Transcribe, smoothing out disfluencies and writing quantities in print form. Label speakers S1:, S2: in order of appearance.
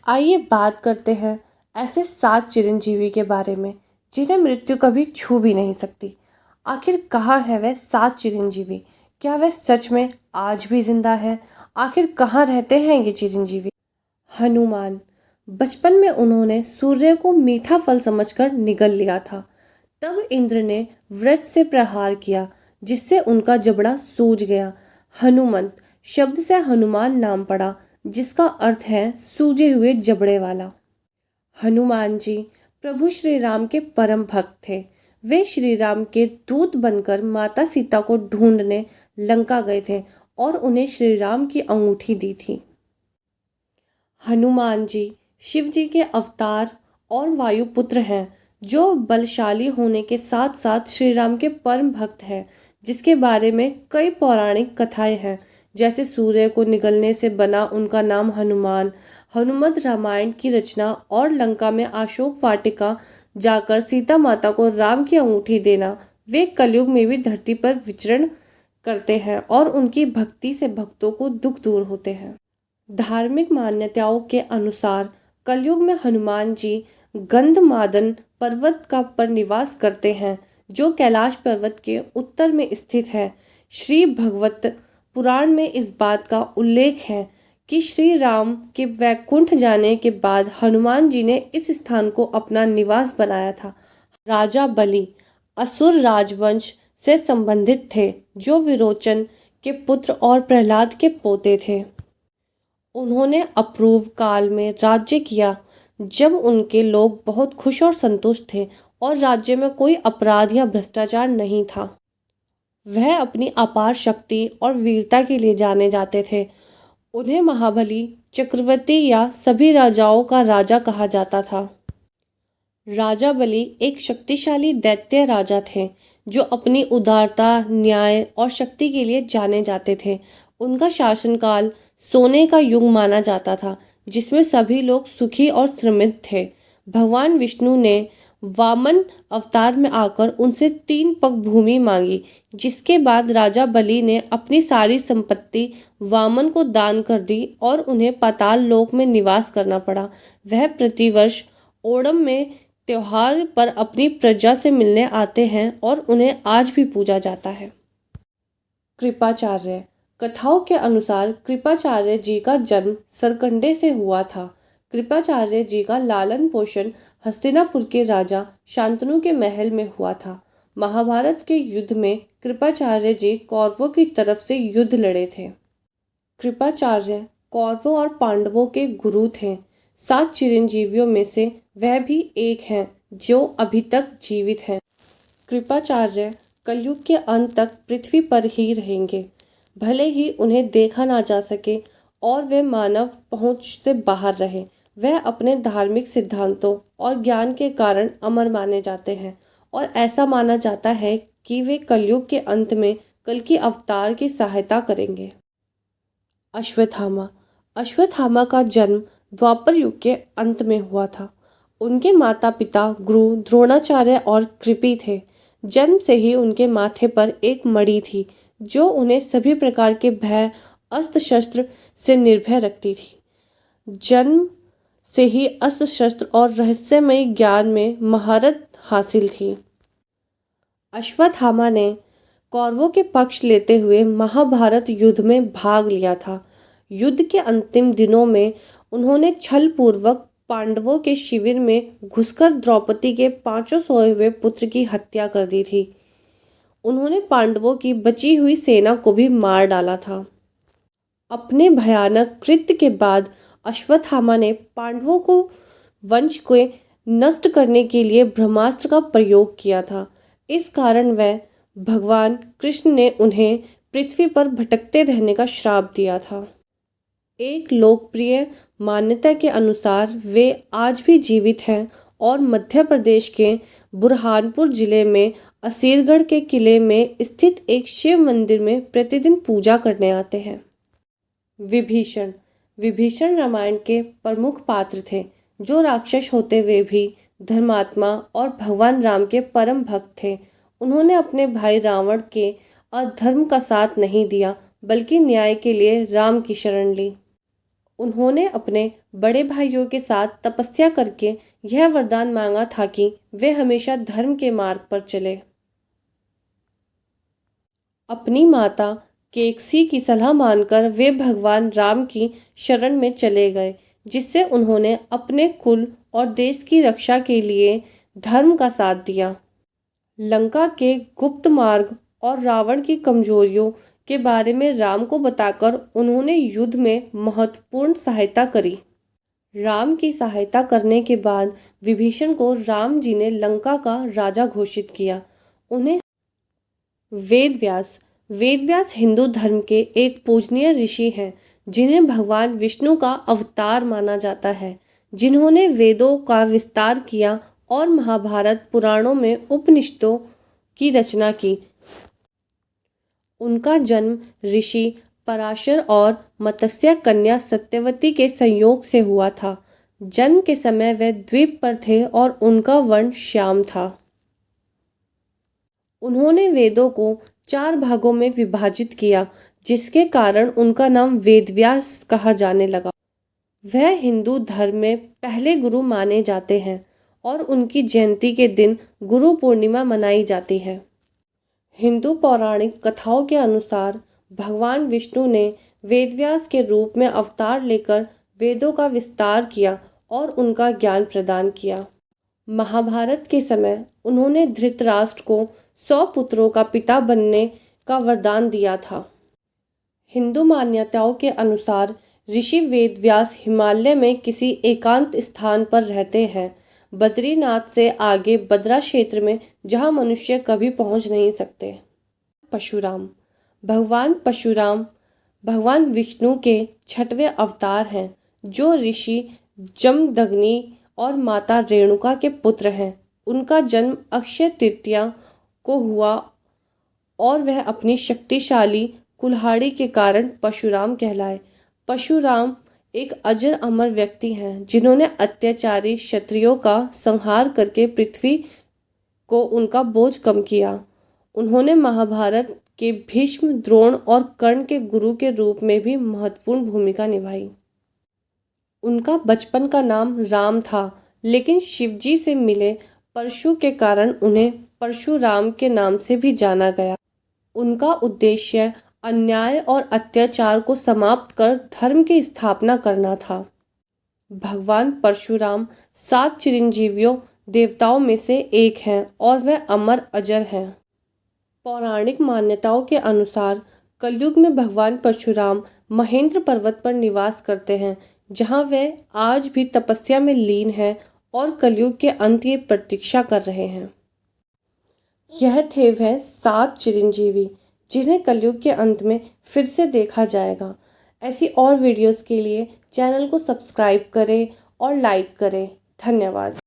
S1: आइए बात करते हैं ऐसे 7 चिरंजीवी के बारे में जिन्हें मृत्यु कभी छू भी नहीं सकती। आखिर कहाँ है वह 7 चिरंजीवी? क्या वह सच में आज भी जिंदा है? आखिर कहाँ रहते हैं ये चिरंजीवी? हनुमान। बचपन में उन्होंने सूर्य को मीठा फल समझकर निगल लिया था। तब इंद्र ने वज्र से प्रहार किया जिससे उनका जबड़ा सूज गया। हनुमंत शब्द से हनुमान नाम पड़ा जिसका अर्थ है सूजे हुए जबड़े वाला। हनुमान जी प्रभु श्री राम के परम भक्त थे। वे श्री राम के दूत बनकर माता सीता को ढूंढने लंका गए थे और उन्हें श्री राम की अंगूठी दी थी। हनुमान जी शिव जी के अवतार और वायुपुत्र हैं जो बलशाली होने के साथ साथ श्री राम के परम भक्त हैं, जिसके बारे में कई पौराणिक कथाएं हैं। जैसे सूर्य को निगलने से बना उनका नाम हनुमान, हनुमत रामायण की रचना और लंका में अशोक वाटिका जाकर सीता माता को राम की अंगूठी देना। वे कलयुग में भी धरती पर विचरण करते हैं और उनकी भक्ति से भक्तों को दुख दूर होते हैं। धार्मिक मान्यताओं के अनुसार कलयुग में हनुमान जी गंधमादन पर्वत का पर निवास करते हैं जो कैलाश पर्वत के उत्तर में स्थित है। श्री भगवत पुराण में इस बात का उल्लेख है कि श्री राम के वैकुंठ जाने के बाद हनुमान जी ने इस स्थान को अपना निवास बनाया था। राजा बलि असुर राजवंश से संबंधित थे जो विरोचन के पुत्र और प्रहलाद के पोते थे। उन्होंने अपूर्व काल में राज्य किया जब उनके लोग बहुत खुश और संतुष्ट थे और राज्य में कोई अपराध या भ्रष्टाचार नहीं था। वह अपनी अपार शक्ति और वीरता के लिए जाने जाते थे। उन्हें महाबली, चक्रवर्ती या सभी राजाओं का राजा कहा जाता था। राजा बलि एक शक्तिशाली दैत्य राजा थे जो अपनी उदारता, न्याय और शक्ति के लिए जाने जाते थे। उनका शासनकाल सोने का युग माना जाता था जिसमें सभी लोग सुखी और समृद्ध थे। भगवान विष्णु ने वामन अवतार में आकर उनसे 3 पग भूमि मांगी, जिसके बाद राजा बलि ने अपनी सारी संपत्ति वामन को दान कर दी और उन्हें पाताल लोक में निवास करना पड़ा। वह प्रतिवर्ष ओणम में त्योहार पर अपनी प्रजा से मिलने आते हैं और उन्हें आज भी पूजा जाता है। कृपाचार्य। कथाओं के अनुसार कृपाचार्य जी का जन्म सरकंडे से हुआ था। कृपाचार्य जी का लालन पोषण हस्तिनापुर के राजा शांतनु के महल में हुआ था। महाभारत के युद्ध में कृपाचार्य जी कौरवों की तरफ से युद्ध लड़े थे। कृपाचार्य कौरवों और पांडवों के गुरु थे। 7 चिरंजीवियों में से वह भी एक हैं जो अभी तक जीवित हैं। कृपाचार्य कलयुग के अंत तक पृथ्वी पर ही रहेंगे, भले ही उन्हें देखा ना जा सके और वे मानव पहुंच से बाहर रहे। वह अपने धार्मिक सिद्धांतों और ज्ञान के कारण अमर माने जाते हैं और ऐसा माना जाता है कि वे कलयुग के अंत में कल की अवतार की सहायता करेंगे। अश्वत्थामा। अश्वत्थामा का जन्म द्वापर युग के अंत में हुआ था। उनके माता पिता गुरु द्रोणाचार्य और कृपि थे। जन्म से ही उनके माथे पर एक मणि थी जो उन्हें सभी प्रकार के भय, अस्त्र शस्त्र से निर्भय रखती थी। जन्म से ही अस्त्र शस्त्र और रहस्यमय ज्ञान में महारत हासिल थी। अश्वत्थामा ने कौरवों के पक्ष लेते हुए महाभारत युद्ध में भाग लिया था। युद्ध के अंतिम दिनों में उन्होंने छल पूर्वक पांडवों के शिविर में घुसकर द्रौपदी के 5 सोए हुए पुत्र की हत्या कर दी थी। उन्होंने पांडवों की बची हुई सेना को भी मार डाला था। अपने भयानक कृत्य के बाद अश्वत्थामा ने पांडवों को वंश को नष्ट करने के लिए ब्रह्मास्त्र का प्रयोग किया था। इस कारण वह भगवान कृष्ण ने उन्हें पृथ्वी पर भटकते रहने का श्राप दिया था। एक लोकप्रिय मान्यता के अनुसार वे आज भी जीवित हैं और मध्य प्रदेश के बुरहानपुर जिले में असीरगढ़ के किले में स्थित एक शिव मंदिर में प्रतिदिन पूजा करने आते हैं। विभीषण। विभीषण रामायण के प्रमुख पात्र थे जो राक्षस होते हुए भी धर्मात्मा और भगवान राम के परम भक्त थे। उन्होंने अपने भाई रावण के अधर्म का साथ नहीं दिया बल्कि न्याय के लिए राम की शरण ली। उन्होंने अपने बड़े भाइयों के साथ तपस्या करके यह वरदान मांगा था कि वे हमेशा धर्म के मार्ग पर चले। अपनी माता केकसी की सलाह मानकर वे भगवान राम की शरण में चले गए, जिससे उन्होंने अपने कुल और देश की रक्षा के लिए धर्म का साथ दिया। लंका के गुप्त मार्ग और रावण की कमजोरियों के बारे में राम को बताकर उन्होंने युद्ध में महत्वपूर्ण सहायता करी। राम की सहायता करने के बाद विभीषण को राम जी ने लंका का राजा घोषित किया। उन्हें वेदव्यास हिंदू धर्म के एक पूजनीय ऋषि हैं, जिन्हें भगवान विष्णु का अवतार माना जाता है, जिन्होंने वेदों का विस्तार किया और महाभारत पुराणों में उपनिषदों की रचना की। उनका जन्म ऋषि पराशर और मत्स्य कन्या सत्यवती के संयोग से हुआ था। जन्म के समय वे द्वीप पर थे और उनका वर्ण श्याम था। उन्होंने वेदों को 4 भागों में विभाजित किया, जिसके कारण उनका नाम वेदव्यास कहा जाने लगा। वह हिंदू धर्म में पहले गुरु माने जाते हैं और उनकी जयंती के दिन गुरु पूर्णिमा मनाई जाती है। हिंदू पौराणिक कथाओं के अनुसार भगवान विष्णु ने वेदव्यास के रूप में अवतार लेकर वेदों का विस्तार किया और उनका ज्ञान प्रदान किया। महाभारत के समय उन्होंने धृतराष्ट्र को 100 पुत्रों का पिता बनने का वरदान दिया था। हिंदू मान्यताओं के अनुसार ऋषि वेदव्यास हिमालय में किसी एकांत स्थान पर रहते हैं, बद्रीनाथ से आगे बद्रा क्षेत्र में, जहां मनुष्य कभी पहुंच नहीं सकते। परशुराम भगवान विष्णु के 6वें अवतार हैं, जो ऋषि जमदग्नि और माता रेणुका के पुत्र हैं। उनका जन्म अक्षय तृतीया को हुआ और वह अपनी शक्तिशाली कुल्हाड़ी के कारण परशुराम कहलाए। परशुराम एक अजर अमर व्यक्ति हैं, जिन्होंने अत्याचारी क्षत्रियों का संहार करके पृथ्वी को उनका बोझ कम किया। उन्होंने महाभारत के भीष्म, द्रोण और कर्ण के गुरु के रूप में भी महत्वपूर्ण भूमिका निभाई। उनका बचपन का नाम राम था, लेकिन शिवजी से मिले परशु के कारण उन्हें परशुराम के नाम से भी जाना गया। उनका उद्देश्य अन्याय और अत्याचार को समाप्त कर धर्म की स्थापना करना था। भगवान परशुराम 7 चिरंजीवियों देवताओं में से एक हैं और वह अमर अजर हैं। पौराणिक मान्यताओं के अनुसार कलयुग में भगवान परशुराम महेंद्र पर्वत पर निवास करते हैं, जहां वे आज भी तपस्या में लीन हैं और कलयुग के अंत की प्रतीक्षा कर रहे हैं। यह थे वह 7 चिरंजीवी, जिन्हें कलयुग के अंत में फिर से देखा जाएगा। ऐसी और वीडियोस के लिए चैनल को सब्सक्राइब करें और लाइक करें। धन्यवाद।